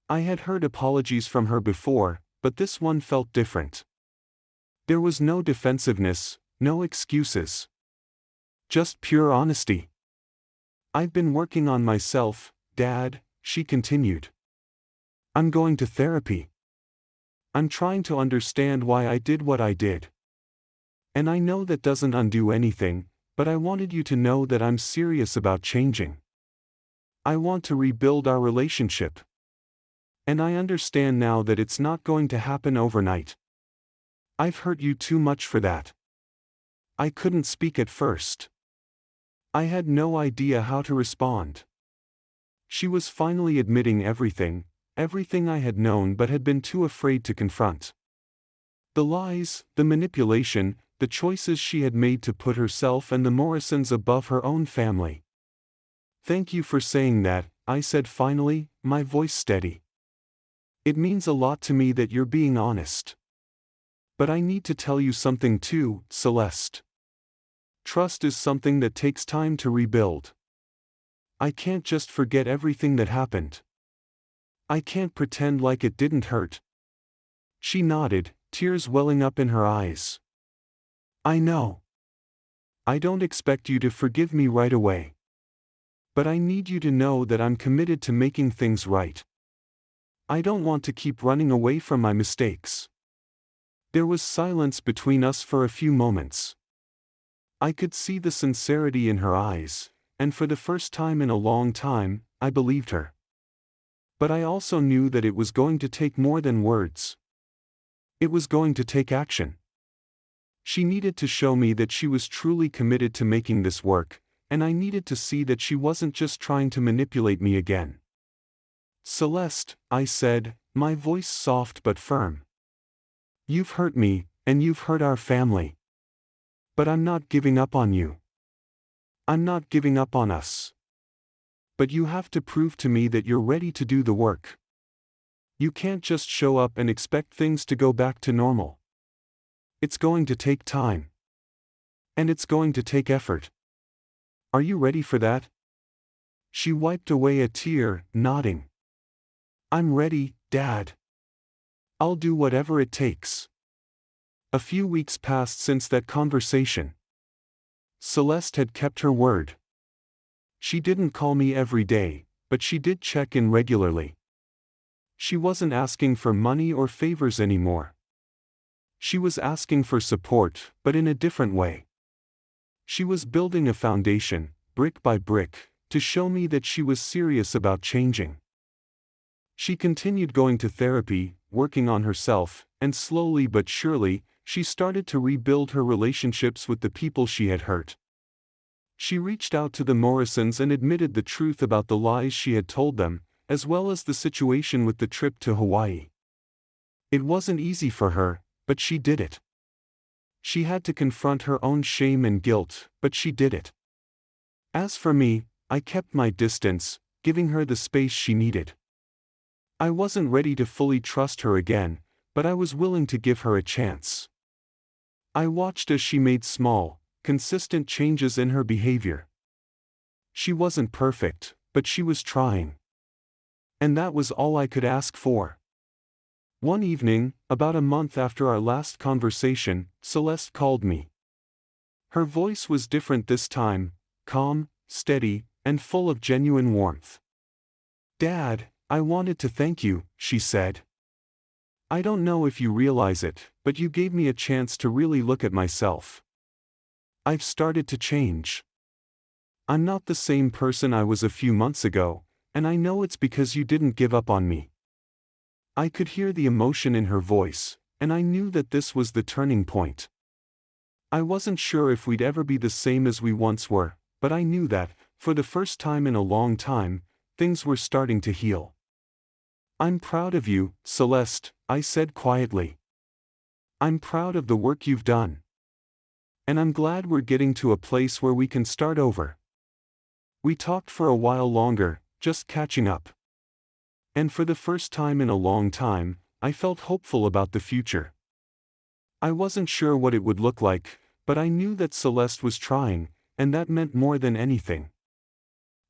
I had heard apologies from her before, but this one felt different. There was no defensiveness, no excuses. Just pure honesty. I've been working on myself, Dad, she continued. I'm going to therapy. I'm trying to understand why I did what I did. And I know that doesn't undo anything, but I wanted you to know that I'm serious about changing. I want to rebuild our relationship. And I understand now that it's not going to happen overnight. I've hurt you too much for that. I couldn't speak at first. I had no idea how to respond. She was finally admitting everything I had known but had been too afraid to confront. The lies, the manipulation, the choices she had made to put herself and the Morrisons above her own family. Thank you for saying that, I said finally, my voice steady. It means a lot to me that you're being honest. But I need to tell you something too, Celeste. Trust is something that takes time to rebuild. I can't just forget everything that happened. I can't pretend like it didn't hurt. She nodded, tears welling up in her eyes. I know. I don't expect you to forgive me right away. But I need you to know that I'm committed to making things right. I don't want to keep running away from my mistakes. There was silence between us for a few moments. I could see the sincerity in her eyes, and for the first time in a long time, I believed her. But I also knew that it was going to take more than words. It was going to take action. She needed to show me that she was truly committed to making this work, and I needed to see that she wasn't just trying to manipulate me again. Celeste, I said, my voice soft but firm. You've hurt me, and you've hurt our family. But I'm not giving up on you. I'm not giving up on us. But you have to prove to me that you're ready to do the work. You can't just show up and expect things to go back to normal. It's going to take time. And it's going to take effort. Are you ready for that? She wiped away a tear, nodding. I'm ready, Dad. I'll do whatever it takes. A few weeks passed since that conversation. Celeste had kept her word. She didn't call me every day, but she did check in regularly. She wasn't asking for money or favors anymore. She was asking for support, but in a different way. She was building a foundation, brick by brick, to show me that she was serious about changing. She continued going to therapy, working on herself, and slowly but surely, she started to rebuild her relationships with the people she had hurt. She reached out to the Morrisons and admitted the truth about the lies she had told them, as well as the situation with the trip to Hawaii. It wasn't easy for her, but she did it. She had to confront her own shame and guilt, but she did it. As for me, I kept my distance, giving her the space she needed. I wasn't ready to fully trust her again, but I was willing to give her a chance. I watched as she made small, consistent changes in her behavior. She wasn't perfect, but she was trying. And that was all I could ask for. One evening, about a month after our last conversation, Celeste called me. Her voice was different this time, calm, steady, and full of genuine warmth. Dad, I wanted to thank you, she said. I don't know if you realize it, but you gave me a chance to really look at myself. I've started to change. I'm not the same person I was a few months ago, and I know it's because you didn't give up on me." I could hear the emotion in her voice, and I knew that this was the turning point. I wasn't sure if we'd ever be the same as we once were, but I knew that, for the first time in a long time, things were starting to heal. "I'm proud of you, Celeste," I said quietly. "I'm proud of the work you've done. And I'm glad we're getting to a place where we can start over." We talked for a while longer, just catching up. And for the first time in a long time, I felt hopeful about the future. I wasn't sure what it would look like, but I knew that Celeste was trying, and that meant more than anything.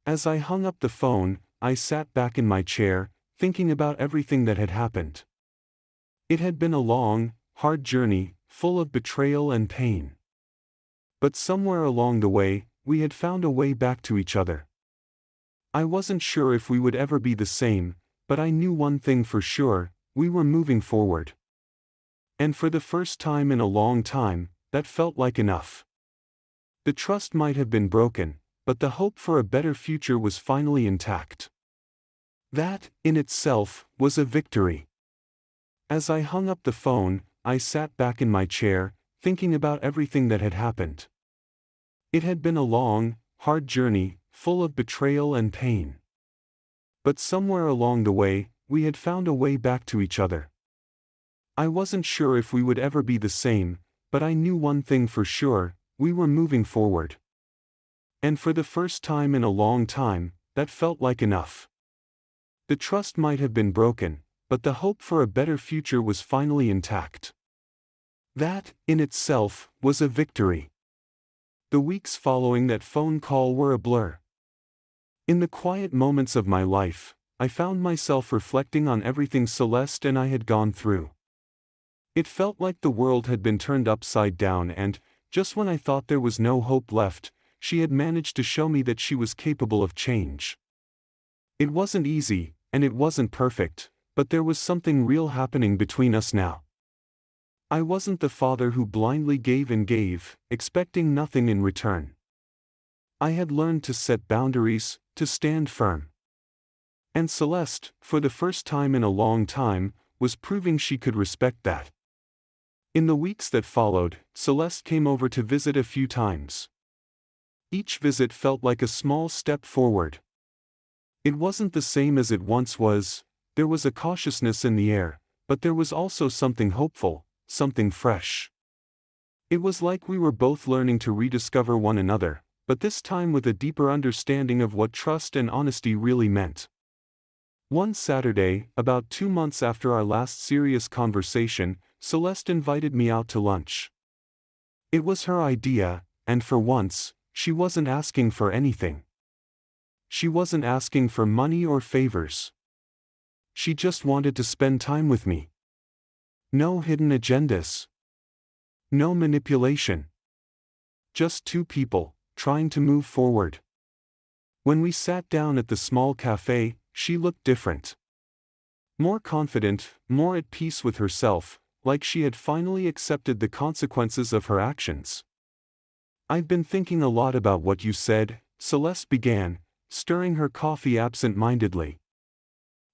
As I hung up the phone, I sat back in my chair, thinking about everything that had happened. It had been a long, hard journey, full of betrayal and pain. But somewhere along the way, we had found a way back to each other. I wasn't sure if we would ever be the same, but I knew one thing for sure: we were moving forward. And for the first time in a long time, that felt like enough. The trust might have been broken, but the hope for a better future was finally intact. That, in itself, was a victory. As I hung up the phone, I sat back in my chair, thinking about everything that had happened. It had been a long, hard journey, full of betrayal and pain. But somewhere along the way, we had found a way back to each other. I wasn't sure if we would ever be the same, but I knew one thing for sure: we were moving forward. And for the first time in a long time, that felt like enough. The trust might have been broken, but the hope for a better future was finally intact. That, in itself, was a victory. The weeks following that phone call were a blur. In the quiet moments of my life, I found myself reflecting on everything Celeste and I had gone through. It felt like the world had been turned upside down, and, just when I thought there was no hope left, she had managed to show me that she was capable of change. It wasn't easy, and it wasn't perfect, but there was something real happening between us now. I wasn't the father who blindly gave and gave, expecting nothing in return. I had learned to set boundaries, to stand firm. And Celeste, for the first time in a long time, was proving she could respect that. In the weeks that followed, Celeste came over to visit a few times. Each visit felt like a small step forward. It wasn't the same as it once was. There was a cautiousness in the air, but there was also something hopeful, something fresh. It was like we were both learning to rediscover one another, but this time with a deeper understanding of what trust and honesty really meant. One Saturday, about 2 months after our last serious conversation, Celeste invited me out to lunch. It was her idea, and for once, she wasn't asking for anything. She wasn't asking for money or favors. She just wanted to spend time with me. No hidden agendas. No manipulation. Just two people, trying to move forward. When we sat down at the small cafe, she looked different. More confident, more at peace with herself, like she had finally accepted the consequences of her actions. "I've been thinking a lot about what you said," Celeste began, stirring her coffee absent-mindedly.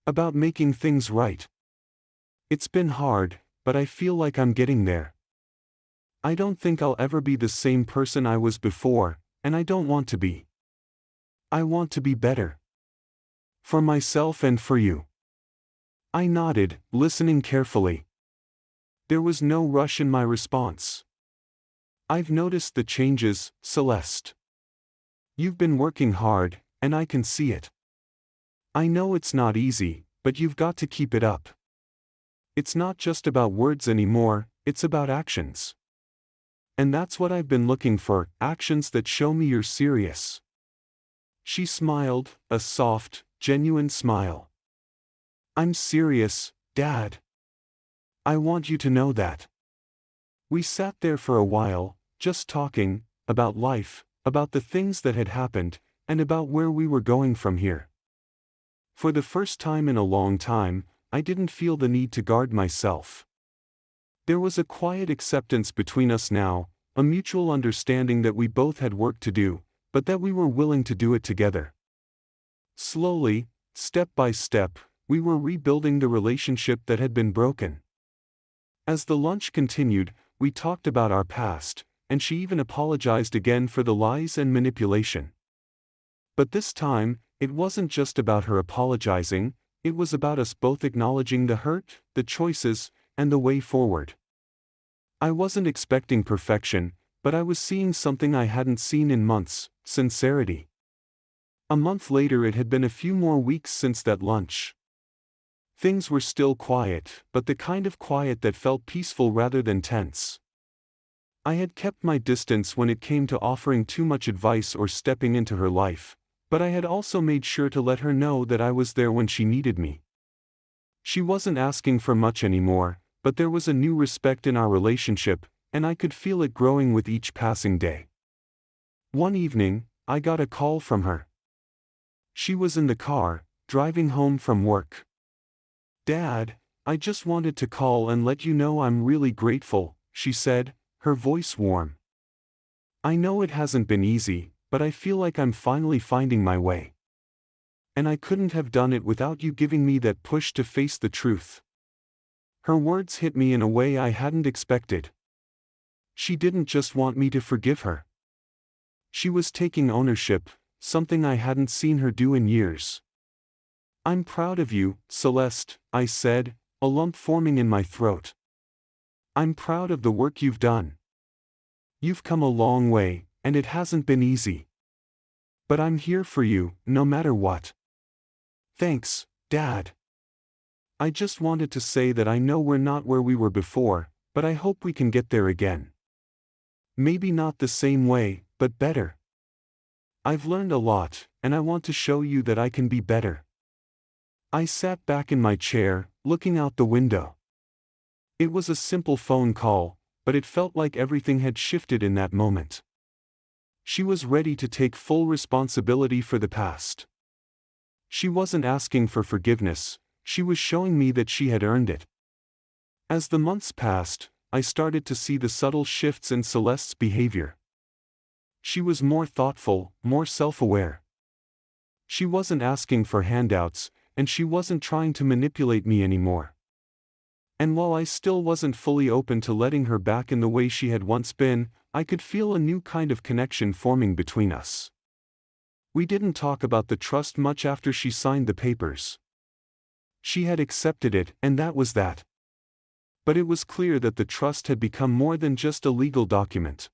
"About making things right. It's been hard, but I feel like I'm getting there. I don't think I'll ever be the same person I was before, and I don't want to be. I want to be better. For myself and for you." I nodded, listening carefully. There was no rush in my response. "I've noticed the changes, Celeste. You've been working hard, and I can see it. I know it's not easy, but you've got to keep it up. It's not just about words anymore, it's about actions. And that's what I've been looking for, actions that show me you're serious." She smiled, a soft, genuine smile. "I'm serious, Dad. I want you to know that." We sat there for a while, just talking, about life, about the things that had happened, and about where we were going from here. For the first time in a long time, I didn't feel the need to guard myself. There was a quiet acceptance between us now, a mutual understanding that we both had work to do, but that we were willing to do it together. Slowly, step by step, we were rebuilding the relationship that had been broken. As the lunch continued, we talked about our past, and she even apologized again for the lies and manipulation. But this time, it wasn't just about her apologizing, it was about us both acknowledging the hurt, the choices, and the way forward. I wasn't expecting perfection, but I was seeing something I hadn't seen in months: sincerity. A month later, it had been a few more weeks since that lunch. Things were still quiet, but the kind of quiet that felt peaceful rather than tense. I had kept my distance when it came to offering too much advice or stepping into her life, but I had also made sure to let her know that I was there when she needed me. She wasn't asking for much anymore, but there was a new respect in our relationship, and I could feel it growing with each passing day. One evening, I got a call from her. She was in the car, driving home from work. "Dad, I just wanted to call and let you know I'm really grateful," she said, her voice warm. "I know it hasn't been easy, but I feel like I'm finally finding my way. And I couldn't have done it without you giving me that push to face the truth." Her words hit me in a way I hadn't expected. She didn't just want me to forgive her. She was taking ownership, something I hadn't seen her do in years. "I'm proud of you, Celeste," I said, a lump forming in my throat. "I'm proud of the work you've done. You've come a long way, and it hasn't been easy. But I'm here for you, no matter what." "Thanks, Dad. I just wanted to say that I know we're not where we were before, but I hope we can get there again. Maybe not the same way, but better. I've learned a lot, and I want to show you that I can be better." I sat back in my chair, looking out the window. It was a simple phone call, but it felt like everything had shifted in that moment. She was ready to take full responsibility for the past. She wasn't asking for forgiveness, she was showing me that she had earned it. As the months passed, I started to see the subtle shifts in Celeste's behavior. She was more thoughtful, more self-aware. She wasn't asking for handouts, and she wasn't trying to manipulate me anymore. And while I still wasn't fully open to letting her back in the way she had once been, I could feel a new kind of connection forming between us. We didn't talk about the trust much after she signed the papers. She had accepted it, and that was that. But it was clear that the trust had become more than just a legal document.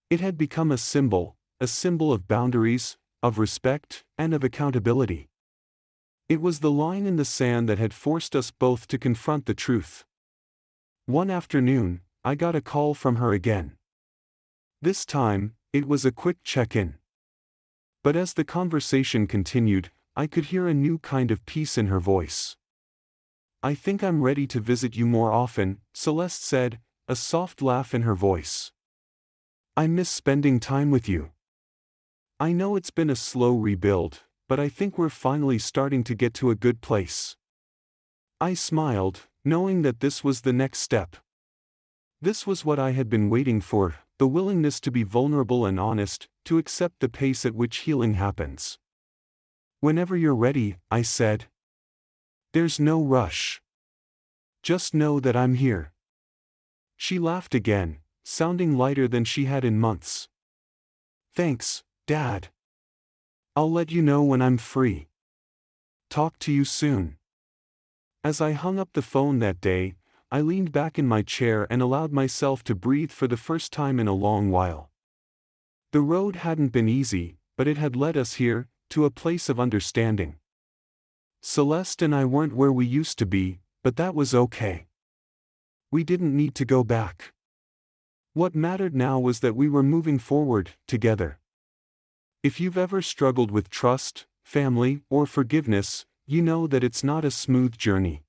It had become a symbol of boundaries, of respect, and of accountability. It was the line in the sand that had forced us both to confront the truth. One afternoon, I got a call from her again. This time, it was a quick check-in. But as the conversation continued, I could hear a new kind of peace in her voice. "I think I'm ready to visit you more often," Celeste said, a soft laugh in her voice. "I miss spending time with you. I know it's been a slow rebuild, but I think we're finally starting to get to a good place." I smiled, knowing that this was the next step. This was what I had been waiting for, the willingness to be vulnerable and honest, to accept the pace at which healing happens. "Whenever you're ready," I said. "There's no rush. Just know that I'm here." She laughed again, sounding lighter than she had in months. "Thanks, Dad. I'll let you know when I'm free. Talk to you soon." As I hung up the phone that day, I leaned back in my chair and allowed myself to breathe for the first time in a long while. The road hadn't been easy, but it had led us here, to a place of understanding. Celeste and I weren't where we used to be, but that was okay. We didn't need to go back. What mattered now was that we were moving forward, together. If you've ever struggled with trust, family, or forgiveness, you know that it's not a smooth journey.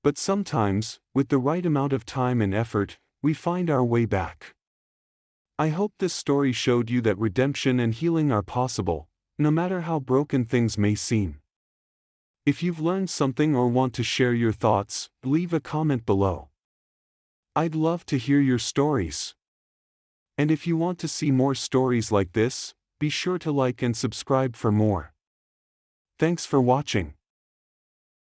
But sometimes, with the right amount of time and effort, we find our way back. I hope this story showed you that redemption and healing are possible, no matter how broken things may seem. If you've learned something or want to share your thoughts, leave a comment below. I'd love to hear your stories. And if you want to see more stories like this, be sure to like and subscribe for more. Thanks for watching.